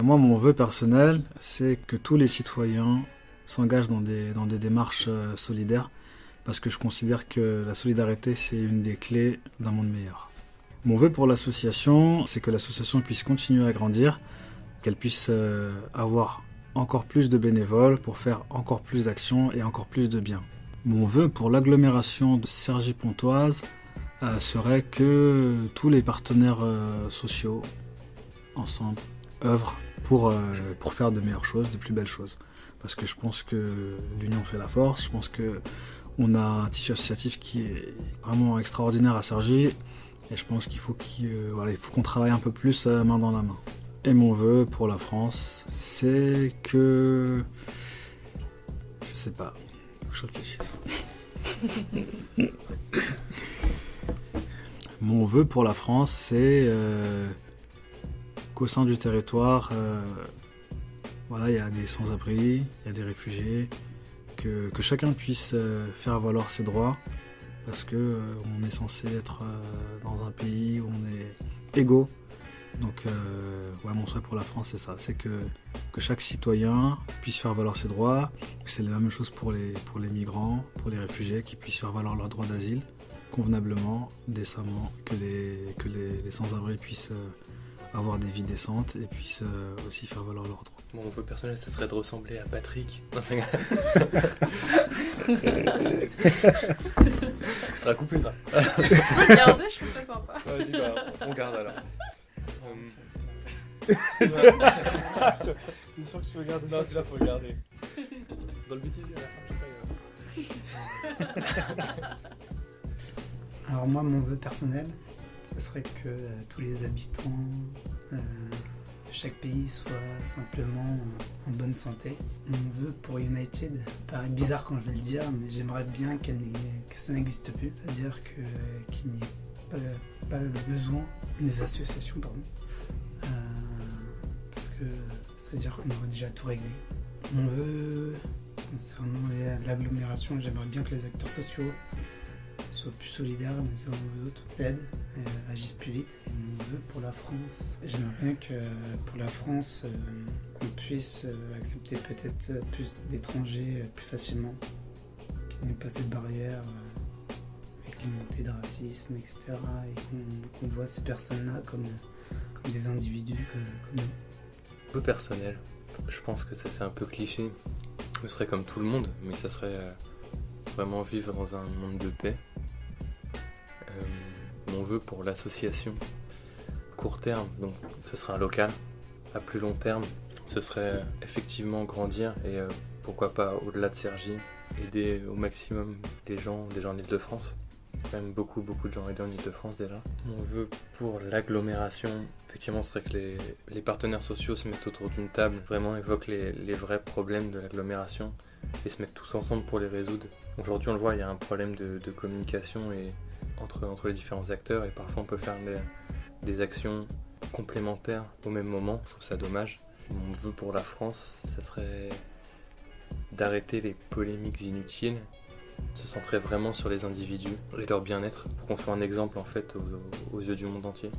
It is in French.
Moi, mon vœu personnel, c'est que tous les citoyens s'engagent dans des démarches solidaires, parce que je considère que la solidarité, c'est une des clés d'un monde meilleur. Mon vœu pour l'association, c'est que l'association puisse continuer à grandir, qu'elle puisse avoir encore plus de bénévoles pour faire encore plus d'actions et encore plus de bien. Mon vœu pour l'agglomération de Cergy-Pontoise serait que tous les partenaires sociaux, ensemble, œuvrent pour faire de meilleures choses, de plus belles choses. Parce que je pense que l'union fait la force, je pense qu'on a un tissu associatif qui est vraiment extraordinaire à Cergy, et je pense qu'il faut qu'on travaille un peu plus main dans la main. Et mon vœu pour la France, c'est que... Je sais pas, faut que je réfléchisse. Mon vœu pour la France, c'est qu'au sein du territoire, il y a des sans-abri, il y a des réfugiés, que chacun puisse faire valoir ses droits, parce que on est censé être dans un pays où on est égaux. Donc mon souhait pour la France, c'est ça, c'est que chaque citoyen puisse faire valoir ses droits, que c'est la même chose pour les migrants, pour les réfugiés, qui puissent faire valoir leurs droits d'asile convenablement, décemment, que les sans-abri puissent avoir des vies décentes et puissent aussi faire valoir leurs droits. Mon vœu personnel, ça serait de ressembler à Patrick. Ça sera coupé là. Regardez, je trouve ça sympa. Vas-y, on garde alors. T'es sûr que tu veux garder Non, celui-là, faut le garder. Dans le bêtisier à la fin, Alors moi, mon vœu personnel, ce serait que tous les habitants de chaque pays soient simplement en bonne santé. Mon vœu pour United, ça paraît bizarre quand je vais le dire, mais j'aimerais bien que ça n'existe plus. C'est-à-dire qu'il n'y ait pas le besoin des associations, parce que ça veut dire qu'on aurait déjà tout réglé. Mon vœu concernant l'agglomération, j'aimerais bien que les acteurs sociaux soient plus solidaires les uns aux autres, t'aident, agissent plus vite. Et mon vœu pour la France, j'aimerais bien que pour la France, qu'on puisse accepter peut-être plus d'étrangers plus facilement, qu'il n'y ait pas cette barrière avec les montées de racisme, etc. Et qu'on voit ces personnes-là comme des individus comme nous. Peu personnel, je pense que ça c'est un peu cliché. Ce serait comme tout le monde, mais ça serait vraiment vivre dans un monde de paix. Mon vœu pour l'association, court terme, donc ce sera un local. À plus long terme, ce serait effectivement grandir et pourquoi pas au-delà de Cergy, aider au maximum des gens en Ile-de-France. Quand même beaucoup de gens aidés en Ile-de-France déjà. Mon vœu pour l'agglomération, effectivement, serait que les partenaires sociaux se mettent autour d'une table, vraiment évoquent les vrais problèmes de l'agglomération et se mettent tous ensemble pour les résoudre. Aujourd'hui, on le voit, il y a un problème de communication et entre les différents acteurs et parfois on peut faire des actions complémentaires au même moment. Je trouve ça dommage. Mon vœu pour la France, ça serait d'arrêter les polémiques inutiles, se centrer vraiment sur les individus et leur bien-être pour qu'on soit un exemple en fait aux yeux du monde entier.